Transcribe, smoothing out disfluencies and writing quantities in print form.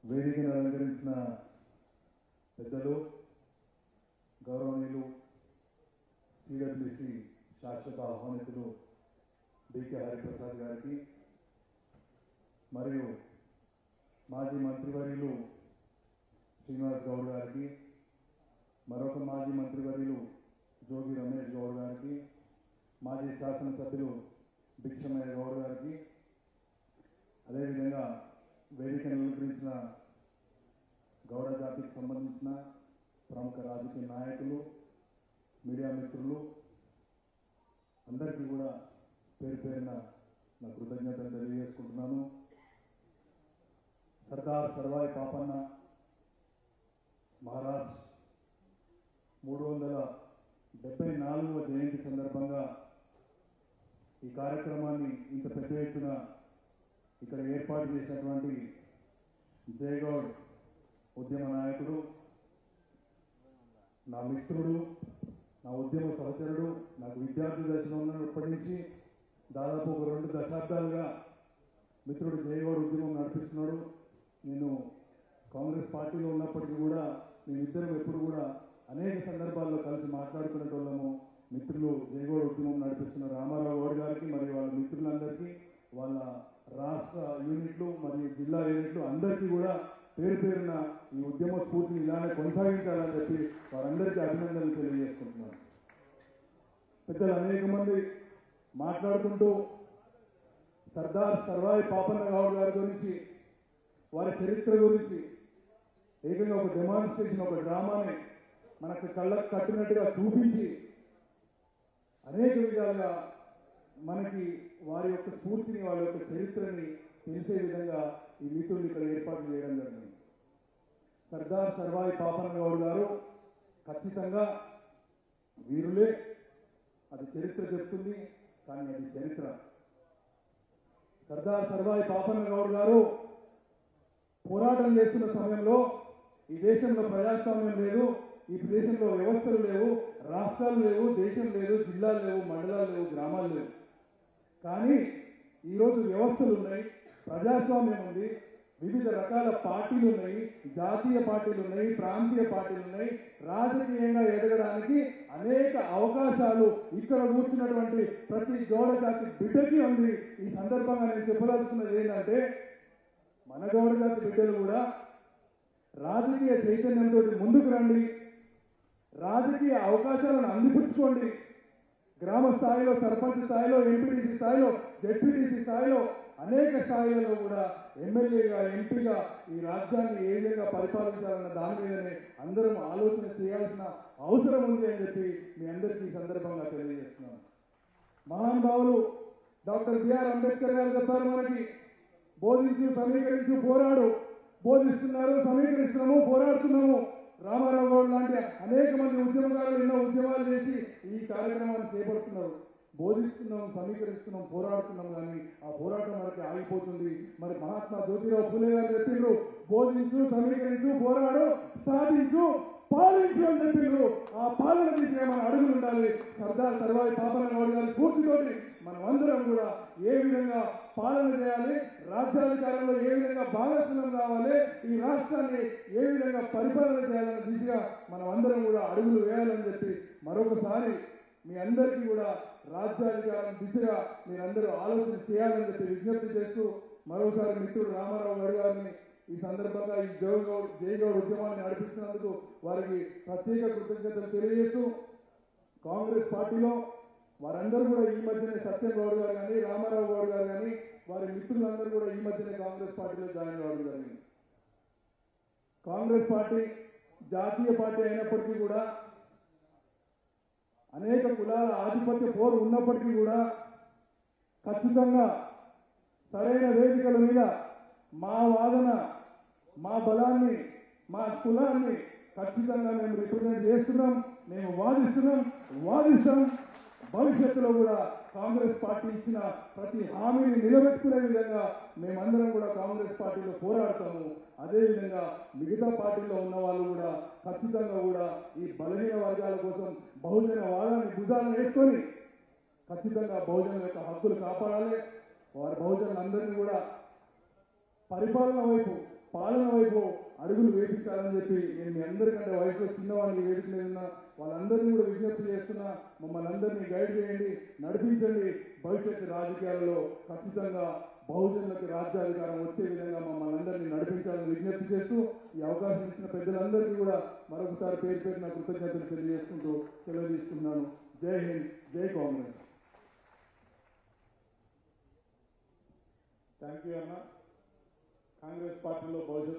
వేదికను అలంకరించిన పెద్దలు గౌరవనీయులు సిడబ్ల్యూసి శాశ్వత ఆహ్వానితులు డికే హరిప్రసాద్ గారికి మరియు మాజీ మంత్రివర్యులు శ్రీనివాస్ గౌడ్ గారికి మరొక మాజీ మంత్రివర్యులు జోగి రమేష్ గౌడ్ గారికి మాజీ శాసనసభ్యులు భిక్షమయ్య గౌడ్ గారికి అదేవిధంగా వేదికను అలంకరించిన గౌడ జాతికి సంబంధించిన ప్రముఖ రాజకీయ నాయకులు మీడియా మిత్రులు అందరికీ కూడా పేరు పేరున నా కృతజ్ఞతలు తెలియజేసుకుంటున్నాను. సర్దార్ సర్వాయి పాపన్న మహారాజ్ 374వ జయంతి సందర్భంగా ఈ కార్యక్రమాన్ని ఇంత పెద్ద ఎత్తున ఇక్కడ ఏర్పాటు చేసినటువంటి జయగౌడ్ ఉద్యమ నాయకుడు, నా మిత్రుడు, నా ఉద్యమ సహచరుడు, నాకు విద్యార్థి దశలో ఉన్నప్పటి నుంచి దాదాపు ఒక 2 దశాబ్దాలుగా మిత్రుడు జయగౌడ్ ఉద్యమం నడిపిస్తున్నాడు. నేను కాంగ్రెస్ పార్టీలో ఉన్నప్పటికీ కూడా మేమిద్దరం ఎప్పుడు కూడా అనేక సందర్భాల్లో కలిసి మాట్లాడుకునేటోళ్ళము. మిత్రులు జయగౌడ్ ఉద్యమం నడిపిస్తున్న రామారావు గౌడ్ గారికి మరియు వాళ్ళ మిత్రులందరికీ, వాళ్ళ రాష్ట్ర యూనిట్లు మరియు జిల్లా యూనిట్లు అందరికీ కూడా పేరు పేరున ఈ ఉద్యమ స్ఫూర్తిని ఇలానే కొనసాగించాలని చెప్పి వారందరికీ అభినందనలు తెలియజేసుకుంటున్నాను. పెద్దలు అనేక మంది మాట్లాడుకుంటూ సర్దార్ సర్వాయి పాపన్న గౌడ్ గారి గురించి, వారి చరిత్ర గురించి ఏకంగా ఒక డెమాన్స్ట్రేషన్, ఒక డ్రామాని మనకు కళ్ళకు కట్టినట్టుగా చూపించి అనేక విధాలుగా మనకి వారి యొక్క స్ఫూర్తిని, వారి యొక్క చరిత్రని తెలిసే విధంగా ఈ మీటింగ్ ఇక్కడ ఏర్పాటు చేయడం జరిగింది. సర్దార్ సర్వాయి పాపన్న గౌడ్ గారు ఖచ్చితంగా వీరులే, అది చరిత్ర చెప్తుంది. కానీ అది చరిత్ర. సర్దార్ సర్వాయి పాపన్న గౌడ్ గారు పోరాటం చేస్తున్న సమయంలో ఈ దేశంలో ప్రజాస్వామ్యం లేదు, ఈ దేశంలో వ్యవస్థలు లేవు, రాష్ట్రాలు లేవు, దేశం లేదు, జిల్లాలు లేవు, మండలాలు లేవు, గ్రామాలు లేవు. కానీ ఈరోజు వ్యవస్థలు ఉన్నాయి, ప్రజాస్వామ్యం ఉంది, వివిధ రకాల పార్టీలు ఉన్నాయి, జాతీయ పార్టీలు ఉన్నాయి, ప్రాంతీయ పార్టీలు ఉన్నాయి. రాజకీయంగా ఎదగడానికి అనేక అవకాశాలు ఇక్కడ కూర్చున్నటువంటి ప్రతి గౌడ జాతి బిడ్డకి ఉంది. ఈ సందర్భంగా నేను చెప్పదలుచుకున్నది ఏంటంటే, మన గౌడ జాతి బిడ్డలు కూడా రాజకీయ చైతన్యంతో ముందుకు రండి, రాజకీయ అవకాశాలను అందిపుచ్చుకోండి. గ్రామ స్థాయిలో, సర్పంచ్ స్థాయిలో, ఎంపీటీసీ స్థాయిలో, జెడ్పీటీసీ స్థాయిలో, అనేక స్థాయిలలో కూడా ఎమ్మెల్యేగా, ఎంపీగా ఈ రాజ్యాన్ని ఏ విధంగా పరిపాలించాలన్న దాని మీదనే అందరం ఆలోచన చేయాల్సిన అవసరం ఉంది అని చెప్పి మీ అందరికీ ఈ సందర్భంగా తెలియజేస్తున్నాను. మహానుభావులు డాక్టర్ బిఆర్ అంబేద్కర్ గారు చెప్పారు, మనకి బోధించు, సమీకరించు, పోరాడు. బోధిస్తున్నారు, సమీకరిస్తున్నాము, పోరాడుతున్నాము. రామారావు గౌడ్ లాంటి అనేక మంది ఉద్యమకారులు ఎన్నో ఉద్యమాలు చేసి ఈ కార్యక్రమాన్ని చేపడుతున్నారు. బోధిస్తున్నాం, సమీకరిస్తున్నాం, పోరాడుతున్నాం, కానీ ఆ పోరాటం మనకి ఆగిపోతుంది. మరి మహాత్మా జ్యోతిరావు ఫులే గారు చెప్పిండ్రు, బోధించు, సమీకరించు, పోరాడు, సాధించు, పాలించు అని చెప్పిండ్రు. ఆ పాలన దిశగా మన అడుగులు ఉండాలి. సర్దార్ సర్వాయి పాపన్న గౌడ్ గారి స్ఫూర్తితోటి మనం అందరం కూడా ఏ విధంగా పాలన చేయాలి, రాజ్యాధికారంలో ఏ విధంగా భాగస్వామ్యం కావాలి, ఈ రాష్ట్రాన్ని ఏ విధంగా పరిపాలన చేయాలన్న దిశగా మనం అందరం కూడా అడుగులు వేయాలని చెప్పి మరొకసారి మీ అందరికీ కూడా రాజ్యాధికారం దిశగా మీరందరూ ఆలోచన చేయాలని చెప్పి విజ్ఞప్తి చేస్తూ మరోసారి మిత్రుడు రామారావు గౌడ్ గారిని ఈ సందర్భంగా ఈ జయగౌడ్ ఉద్యమాన్ని నడిపిస్తున్నందుకు వారికి ప్రత్యేక కృతజ్ఞతలు తెలియజేస్తూ, కాంగ్రెస్ పార్టీలో వారందరూ కూడా ఈ మధ్యనే సత్యం గౌడ్ గారు కానీ, రామారావు గౌడ్ గారు కానీ, వారి మిత్రులందరూ కూడా ఈ మధ్యనే కాంగ్రెస్ పార్టీలో జాయిన్ కావడం జరిగింది. కాంగ్రెస్ పార్టీ జాతీయ పార్టీ అయినప్పటికీ కూడా, అనేక కులాల ఆధిపత్య పోరు ఉన్నప్పటికీ కూడా ఖచ్చితంగా సరైన వేదికల మీద మా వాదన, మా బలాన్ని, మా కులాన్ని ఖచ్చితంగా మేము రిప్రజెంట్ చేస్తున్నాం, మేము వాదిస్తాం. భవిష్యత్తులో కూడా కాంగ్రెస్ పార్టీ ఇచ్చిన ప్రతి హామీని నిలబెట్టుకునే విధంగా మేమందరం కూడా కాంగ్రెస్ పార్టీలో పోరాడతాము. అదేవిధంగా మిగతా పార్టీలో ఉన్న వాళ్ళు కూడా ఖచ్చితంగా కూడా ఈ బలహీన వర్గాల కోసం బహుజన వాదాన్ని భుజాలను వేసుకొని ఖచ్చితంగా బహుజనుల యొక్క హక్కులు కాపాడాలి. వారి బహుజనులందరినీ కూడా పరిపాలన వైపు పాలన వైపు అడుగులు వేపించాలని చెప్పి నేను మీ అందరికంటే వయసులో చిన్నవాడిని వేదిక మీద ఉన్న వాళ్ళందరినీ కూడా విజ్ఞప్తి చేస్తున్నా. మమ్మల్ని అందరినీ గైడ్ చేయండి, నడిపించండి. భవిష్యత్తు రాజకీయాలలో ఖచ్చితంగా బహుజనులకు రాజ్యాధికారం వచ్చే విధంగా మమ్మల్ని అందరినీ నడిపించాలని విజ్ఞప్తి చేస్తూ ఈ అవకాశం ఇచ్చిన పెద్దలందరికీ కూడా మరొకసారి పేరు పేరున కృతజ్ఞతలు తెలియజేసుకుంటూ సెలవు తీసుకుంటున్నాను. జై హింద్, జై కాంగ్రెస్. థ్యాంక్ యూ అన్న. కాంగ్రెస్ పార్టీలో భవిష్యత్తు